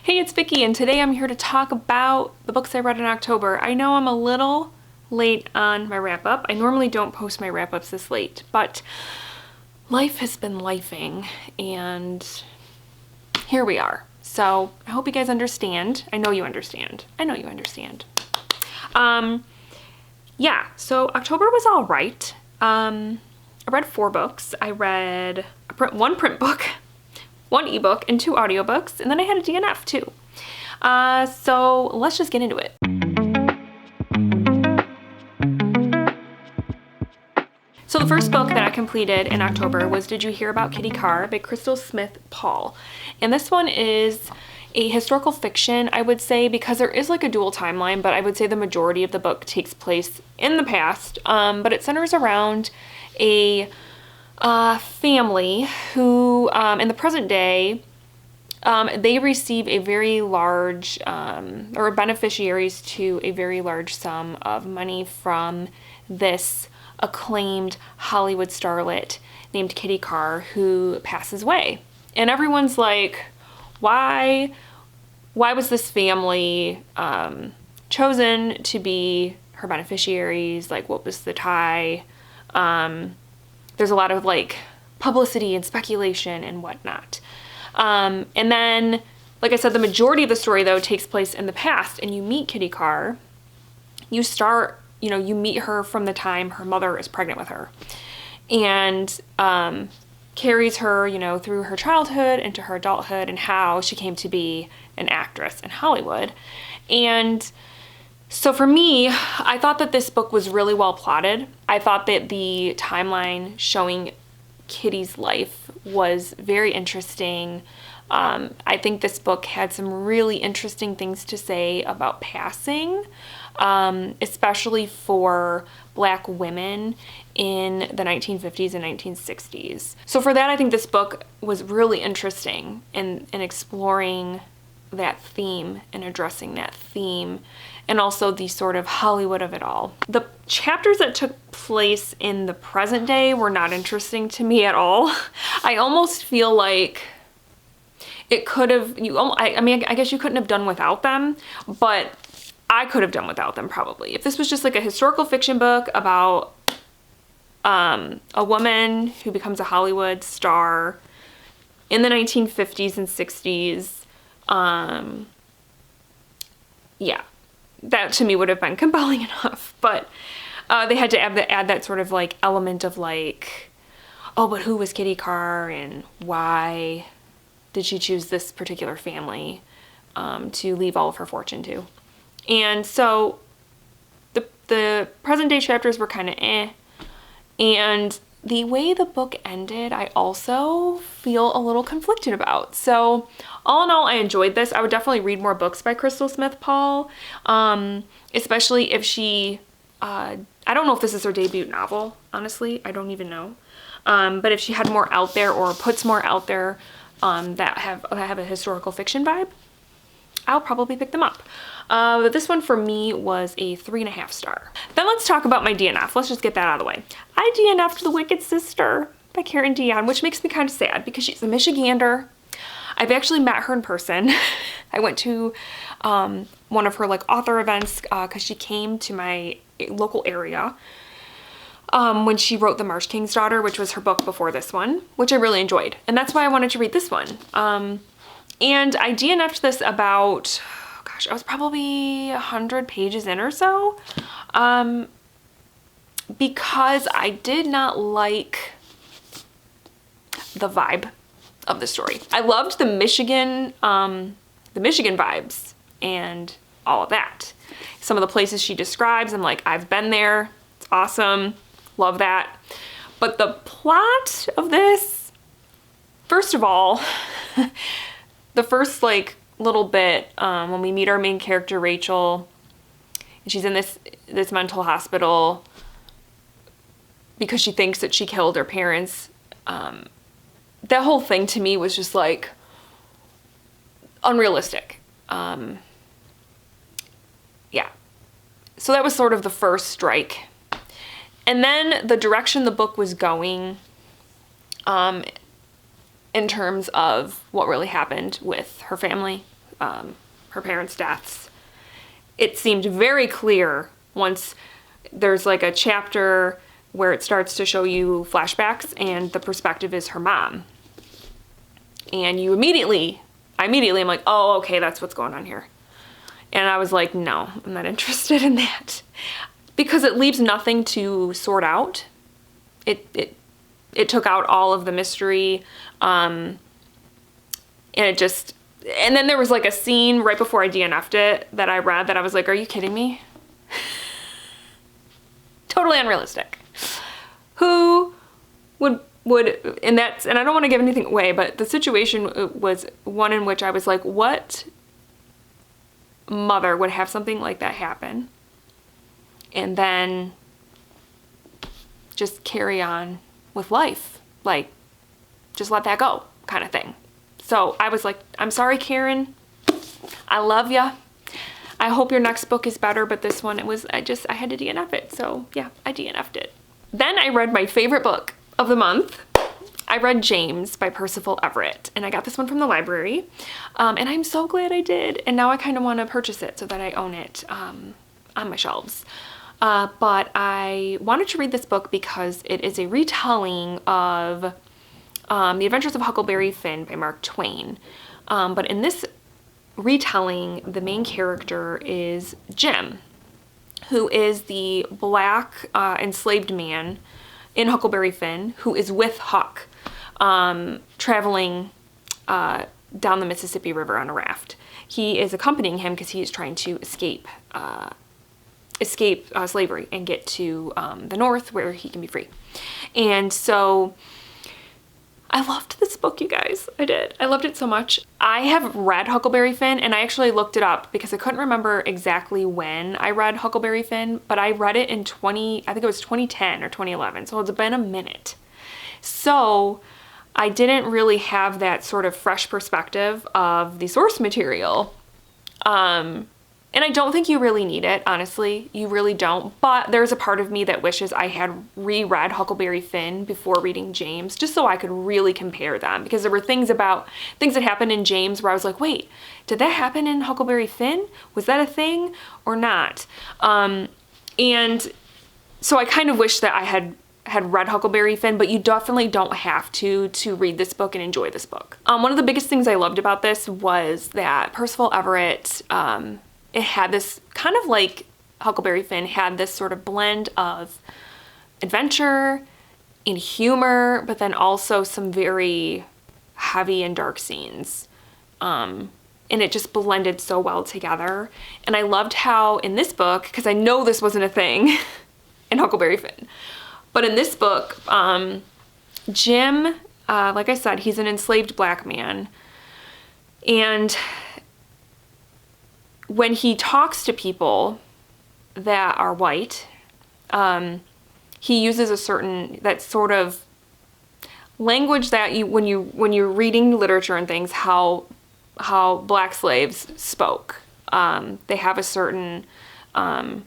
Hey, it's Vicky, and today I'm here to talk about the books I read in October. I know I'm a little late on my wrap-up. I normally don't post my wrap-ups this late, but life has been lifing, and here we are. So I hope you guys understand. I know you understand. I know you understand. Yeah, so October was all right. I read 4 books. I read one print book, 1 ebook, and 2 audiobooks, and then I had a DNF too. So let's just get into it. So the first book that I completed in October was Did You Hear About Kitty Carr by Crystal Smith Paul. And this one is a historical fiction, I would say, because there is like a dual timeline, but I would say the majority of the book takes place in the past. But it centers around a family who, in the present day, they receive a very large, or beneficiaries to a very large sum of money from this acclaimed Hollywood starlet named Kitty Carr, who passes away. And everyone's like, why was this family chosen to be her beneficiaries? Like, what was the tie? There's a lot of like publicity and speculation and whatnot. And then, like I said, the majority of the story though takes place in the past, and you meet Kitty Carr. You meet her from the time her mother is pregnant with her, and carries her, through her childhood into her adulthood, and how she came to be an actress in Hollywood. And so for me, I thought that this book was really well plotted. I thought that the timeline showing Kitty's life was very interesting. I think this book had some really interesting things to say about passing, especially for Black women in the 1950s and 1960s. So for that, I think this book was really interesting in exploring that theme and addressing that theme, and also the sort of Hollywood of it all. The chapters that took place in the present day were not interesting to me at all. I almost feel like it could have, I guess you couldn't have done without them, but I could have done without them probably. If this was just like a historical fiction book about a woman who becomes a Hollywood star in the 1950s and 60s, yeah, that to me would have been compelling enough. But they had to add that sort of like element of like, oh, but who was Kitty Carr and why did she choose this particular family to leave all of her fortune to? And so the present day chapters were kind of and the way the book ended, I also feel a little conflicted about. So all in all, I enjoyed this. I would definitely read more books by Crystal Smith Paul, especially if she, I don't know if this is her debut novel, honestly. I don't even know. But if she had more out there or puts more out there that have a historical fiction vibe, I'll probably pick them up. But this one for me was a 3.5 star. Then let's talk about my DNF. Let's just get that out of the way. I DNF'd The Wicked Sister by Karen Dion, which makes me kind of sad because she's a Michigander. I've actually met her in person. I went to one of her like author events because she came to my local area when she wrote The Marsh King's Daughter, which was her book before this one, which I really enjoyed. And that's why I wanted to read this one. And I DNF'd this about, I was probably 100 pages in or so, because I did not like the vibe of the story. I loved the Michigan vibes and all of that. Some of the places she describes, I'm like, I've been there. It's awesome. Love that. But the plot of this, first of all, the first like little bit when we meet our main character Rachel, and she's in this mental hospital because she thinks that she killed her parents. That whole thing to me was just like unrealistic. Yeah. So that was sort of the first strike. And then the direction the book was going, in terms of what really happened with her family, her parents' deaths. It seemed very clear once there's like a chapter where it starts to show you flashbacks and the perspective is her mom. And I immediately am like, oh, okay, that's what's going on here. And I was like, no, I'm not interested in that. Because it leaves nothing to sort out. It took out all of the mystery. And then there was like a scene right before I DNF'd it that I read that I was like, are you kidding me? Totally unrealistic. Who would, and I don't want to give anything away, but the situation was one in which I was like, what mother would have something like that happen and then just carry on with life? Like, just let that go kind of thing. So I was like, I'm sorry, Karen. I love ya. I hope your next book is better, but this one, I had to DNF it. So yeah, I DNF'd it. Then I read my favorite book of the month. I read James by Percival Everett, and I got this one from the library. And I'm so glad I did. And now I kind of want to purchase it so that I own it on my shelves. But I wanted to read this book because it is a retelling of The Adventures of Huckleberry Finn by Mark Twain. But in this retelling, the main character is Jim, who is the black enslaved man in Huckleberry Finn who is with Huck, traveling down the Mississippi River on a raft. He is accompanying him because he is trying to escape slavery and get to the North where he can be free. And so I loved this book, you guys. I did. I loved it so much. I have read Huckleberry Finn, and I actually looked it up because I couldn't remember exactly when I read Huckleberry Finn, but I read it in I think it was 2010 or 2011, so it's been a minute. So I didn't really have that sort of fresh perspective of the source material. And I don't think you really need it, honestly. You really don't. But there's a part of me that wishes I had reread Huckleberry Finn before reading James, just so I could really compare them. Because there were things that happened in James where I was like, wait, did that happen in Huckleberry Finn? Was that a thing or not? And so I kind of wish that I had read Huckleberry Finn, but you definitely don't have to read this book and enjoy this book. One of the biggest things I loved about this was that Percival Everett, it had this kind of like Huckleberry Finn had this sort of blend of adventure and humor, but then also some very heavy and dark scenes. And it just blended so well together. And I loved how in this book, because I know this wasn't a thing in Huckleberry Finn, but in this book, Jim, like I said, he's an enslaved black man. And when he talks to people that are white, he uses that sort of language that when you're reading literature and things, how black slaves spoke. They have a certain, I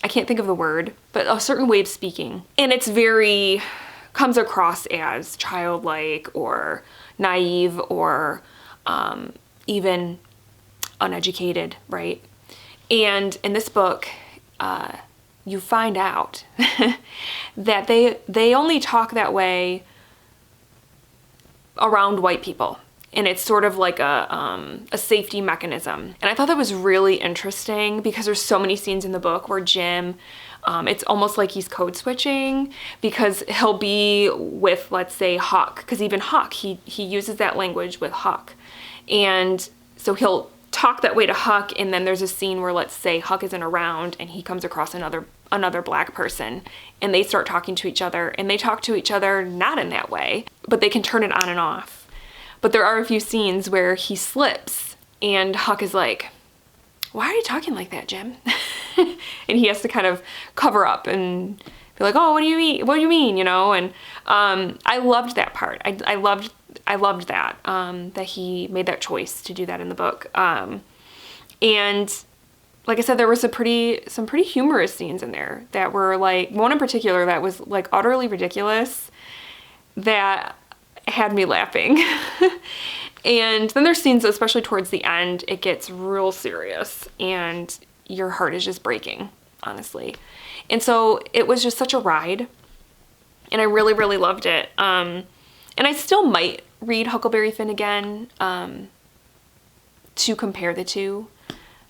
can't think of the word, but a certain way of speaking. And it's comes across as childlike or naive or even uneducated, right? And in this book, you find out that they only talk that way around white people. And it's sort of like a safety mechanism. And I thought that was really interesting because there's so many scenes in the book where Jim, it's almost like he's code switching because he'll be with, let's say, Huck, because even Huck, he uses that language with Huck. And so he'll talk that way to Huck, and then there's a scene where, let's say, Huck isn't around and he comes across another black person and they start talking to each other, and they talk to each other not in that way, but they can turn it on and off. But there are a few scenes where he slips and Huck is like, why are you talking like that, Jim? And he has to kind of cover up and be like, oh, what do you mean? What do you mean? You know? And I loved that part. I loved that, that he made that choice to do that in the book. And like I said, there was some pretty humorous scenes in there that were like, one in particular that was like utterly ridiculous that had me laughing. And then there's scenes, especially towards the end, it gets real serious and your heart is just breaking, honestly. And so it was just such a ride. And I really, really loved it. And I still might read Huckleberry Finn again to compare the two.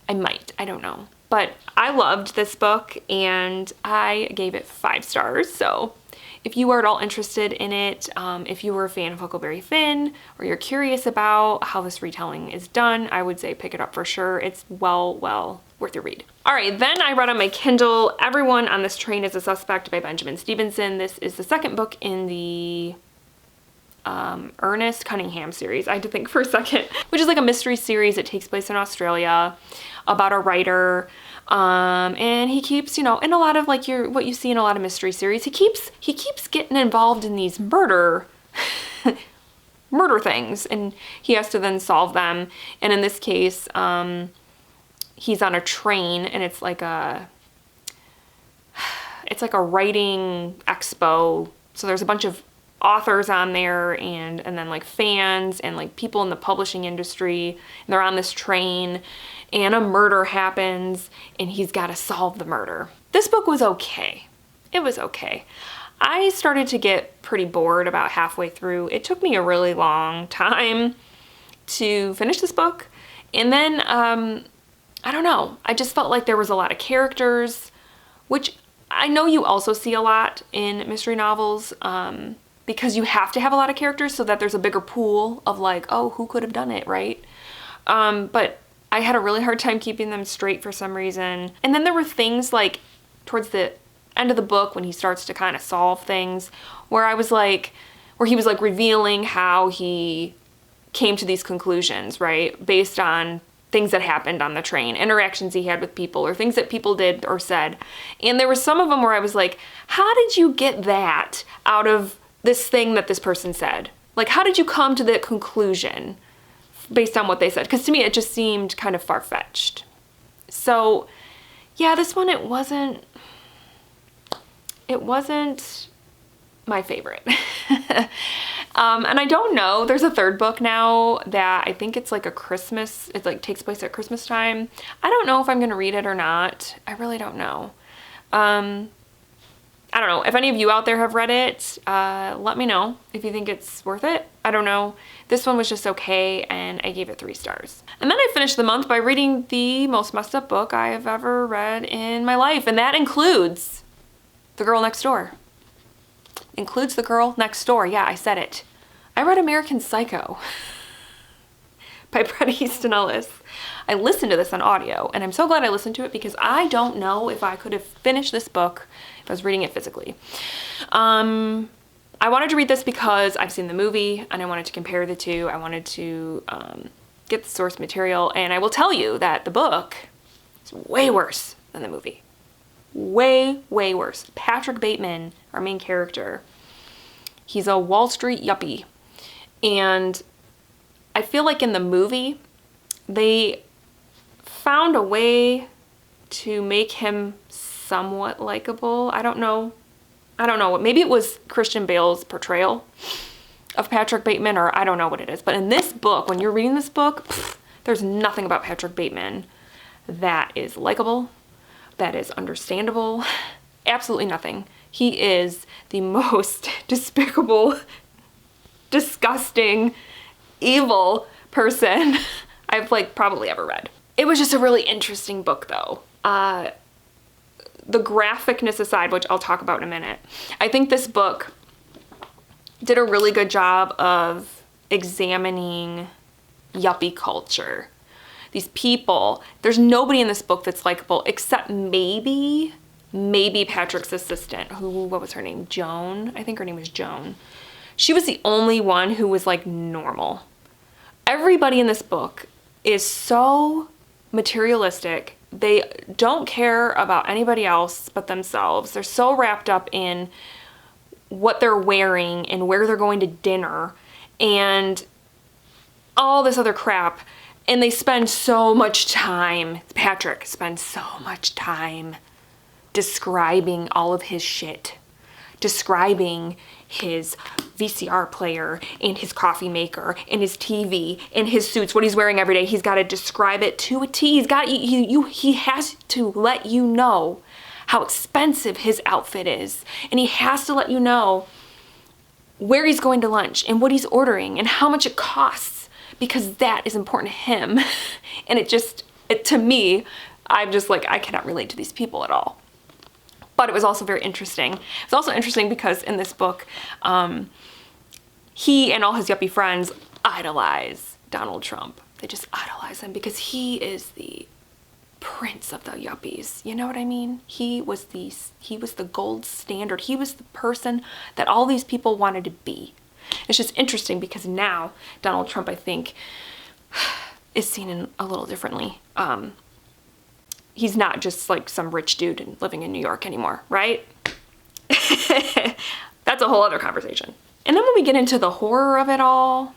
I might. I don't know. But I loved this book and I gave it 5 stars. So if you are at all interested in it, if you were a fan of Huckleberry Finn or you're curious about how this retelling is done, I would say pick it up for sure. It's well worth your read. All right, then I read on my Kindle Everyone on This Train is a Suspect by Benjamin Stevenson. This is the second book in the Ernest Cunningham series. I had to think for a second, which is like a mystery series that takes place in Australia about a writer. And he keeps, you know, in a lot of like what you see in a lot of mystery series, he keeps getting involved in these murder things, and he has to then solve them. And in this case, he's on a train, and it's like a writing expo. So there's a bunch of authors on there and then like fans and like people in the publishing industry, and they're on this train and a murder happens and he's got to solve the murder. This book was okay. It was okay. I started to get pretty bored about halfway through. It took me a really long time to finish this book. And then, I don't know, I just felt like there was a lot of characters, which I know you also see a lot in mystery novels, because you have to have a lot of characters so that there's a bigger pool of like, oh, who could have done it, right? But I had a really hard time keeping them straight for some reason. And then there were things like towards the end of the book when he starts to kind of solve things where he was like revealing how he came to these conclusions, right? Based on things that happened on the train, interactions he had with people, or things that people did or said. And there were some of them where I was like, how did you get that out of this thing that this person said? Like, how did you come to that conclusion based on what they said? Because to me, it just seemed kind of far-fetched. So, yeah, this one, it wasn't my favorite. And I don't know, there's a third book now that I think it's like it like takes place at Christmas time. I don't know if I'm gonna read it or not. I really don't know. I don't know. If any of you out there have read it, let me know if you think it's worth it. I don't know. This one was just okay, and I gave it 3 stars. And then I finished the month by reading the most messed up book I have ever read in my life, and that includes The Girl Next Door. Includes The Girl Next Door. Yeah, I said it. I read American Psycho by Bret Easton Ellis. I listened to this on audio, and I'm so glad I listened to it because I don't know if I could have finished this book if I was reading it physically. I wanted to read this because I've seen the movie, and I wanted to compare the two. I wanted to get the source material, and I will tell you that the book is way worse than the movie. Way, way worse. Patrick Bateman, our main character, he's a Wall Street yuppie, and I feel like in the movie, they found a way to make him somewhat likable. I don't know. Maybe it was Christian Bale's portrayal of Patrick Bateman, or I don't know what it is. But in this book, when you're reading this book, there's nothing about Patrick Bateman that is likable, that is understandable. Absolutely nothing. He is the most despicable, disgusting, evil person I've like probably ever read. It was just a really interesting book though. The graphicness aside, which I'll talk about in a minute, I think this book did a really good job of examining yuppie culture. These people, there's nobody in this book that's likable except maybe Patrick's assistant, what was her name? Joan? I think her name was Joan. She was the only one who was like normal. Everybody in this book is so materialistic. They don't care about anybody else but themselves. They're so wrapped up in what they're wearing and where they're going to dinner and all this other crap. And they spend so much time, Patrick spends so much time describing all of his shit, describing his VCR player and his coffee maker and his TV and his suits, what he's wearing every day. He's got to describe it to a T. He has to let you know how expensive his outfit is. And he has to let you know where he's going to lunch and what he's ordering and how much it costs, because that is important to him. And to me, I'm just like, I cannot relate to these people at all. But it was also very interesting. It's also interesting because in this book, he and all his yuppie friends idolize Donald Trump. They just idolize him because he is the prince of the yuppies. You know what I mean? He was the gold standard. He was the person that all these people wanted to be. It's just interesting because now Donald Trump, I think, is seen a little differently. He's not just like some rich dude living in New York anymore, right? That's a whole other conversation. And then when we get into the horror of it all,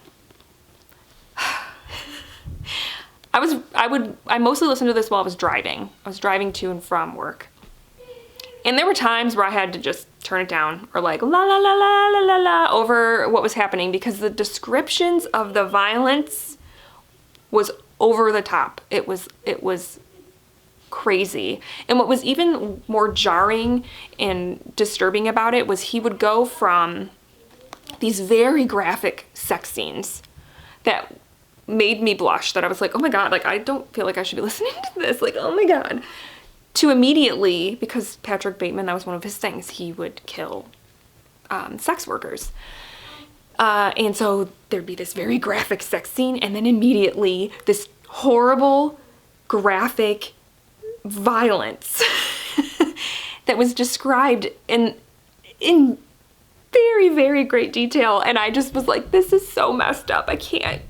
I mostly listened to this while I was driving. I was driving to and from work. And there were times where I had to just turn it down or like la la la la la la la over what was happening, because the descriptions of the violence was over the top. It was crazy. And what was even more jarring and disturbing about it was he would go from these very graphic sex scenes that made me blush, that I was like, oh my God, like I don't feel like I should be listening to this, like, oh my God, to immediately, because Patrick Bateman, that was one of his things, he would kill sex workers. And so there'd be this very graphic sex scene, and then immediately this horrible graphic violence that was described in very, very great detail. And I just was like, this is so messed up. I can't.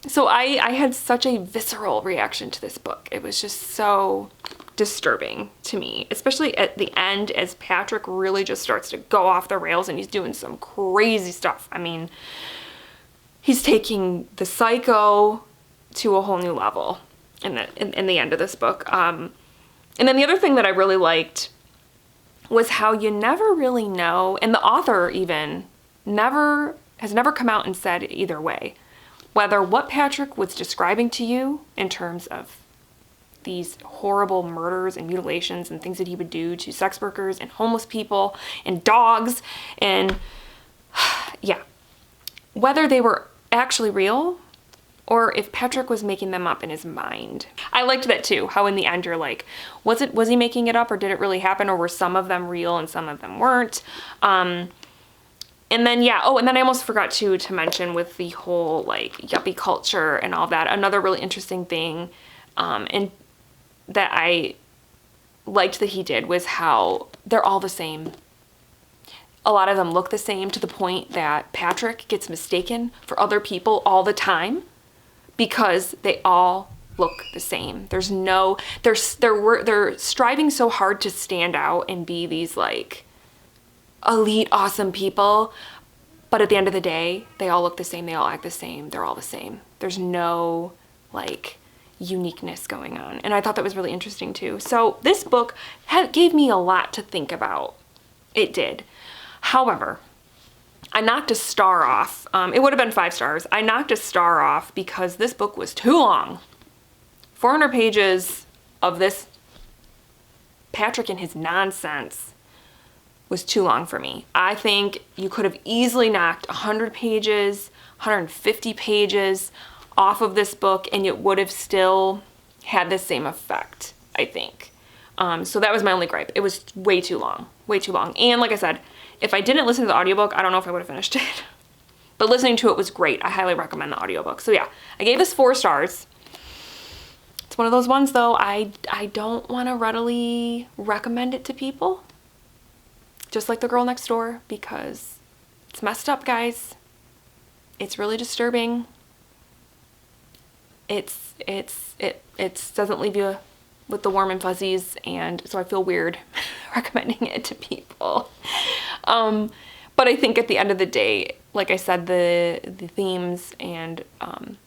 So I had such a visceral reaction to this book. It was just so disturbing to me, especially at the end, as Patrick really just starts to go off the rails and he's doing some crazy stuff. I mean, he's taking the psycho to a whole new level in the end of this book. And then the other thing that I really liked was how you never really know, and the author even has never come out and said either way, whether what Patrick was describing to you in terms of these horrible murders and mutilations and things that he would do to sex workers and homeless people and dogs and yeah, whether they were actually real or if Patrick was making them up in his mind. I liked that too, how in the end you're like, was he making it up, or did it really happen, or were some of them real and some of them weren't? And then, yeah, and then I almost forgot to mention with the whole like yuppie culture and all that, another really interesting thing and that I liked that he did was how they're all the same. A lot of them look the same, to the point that Patrick gets mistaken for other people all the time, because they all look the same. They're striving so hard to stand out and be these like elite, awesome people. But at the end of the day, they all look the same. They all act the same. They're all the same. There's no like uniqueness going on. And I thought that was really interesting too. So this book gave me a lot to think about. It did. However, I knocked a star off. It would have been 5 stars. I knocked a star off because this book was too long. 400 pages of this Patrick and his nonsense was too long for me. I think you could have easily knocked 100 pages, 150 pages off of this book, and it would have still had the same effect, I think. So that was my only gripe. It was way too long. And like I said, if I didn't listen to the audiobook, I don't know if I would have finished it. But listening to it was great. I highly recommend the audiobook. So yeah, I gave this 4 stars. It's one of those ones though, I don't want to readily recommend it to people. Just like The Girl Next Door, because it's messed up, guys. It's really disturbing. It doesn't leave you with the warm and fuzzies, and so I feel weird recommending it to people. But I think at the end of the day, like I said, the themes and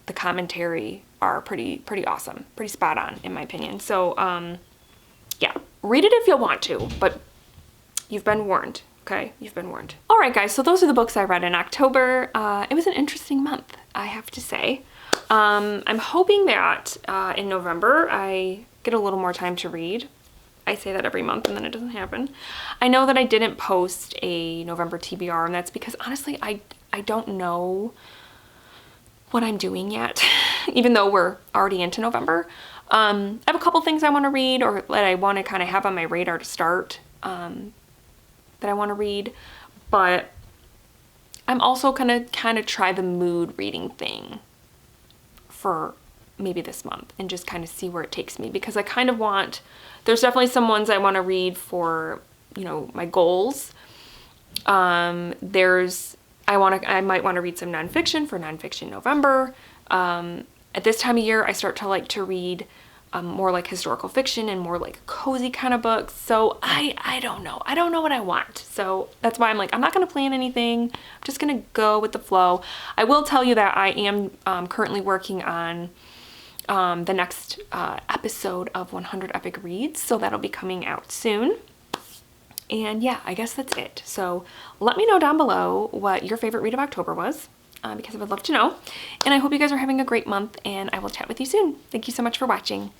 the commentary are pretty awesome, pretty spot on in my opinion. So yeah, read it if you want to, but you've been warned. Okay, you've been warned. All right, guys, so those are the books I read in October. It was an interesting month, I have to say. I'm hoping that in November I get a little more time to read. I say that every month and then it doesn't happen. I know that I didn't post a November TBR, and that's because honestly I don't know what I'm doing yet, even though we're already into November. I have a couple things I want to read, or that I want to kind of have on my radar to start, that I want to read, but I'm also gonna kind of try the mood reading thing for maybe this month and just kind of see where it takes me, because I kind of want, there's definitely some ones I want to read for, you know, my goals. I might want to read some nonfiction for Nonfiction November. At this time of year, I start to like to read more like historical fiction and more like cozy kind of books. So I don't know. I don't know what I want. So that's why I'm like, I'm not going to plan anything. I'm just going to go with the flow. I will tell you that I am currently working on the next episode of 100 Epic Reads. So that'll be coming out soon. And yeah, I guess that's it. So let me know down below what your favorite read of October was, because I would love to know. And I hope you guys are having a great month, and I will chat with you soon. Thank you so much for watching.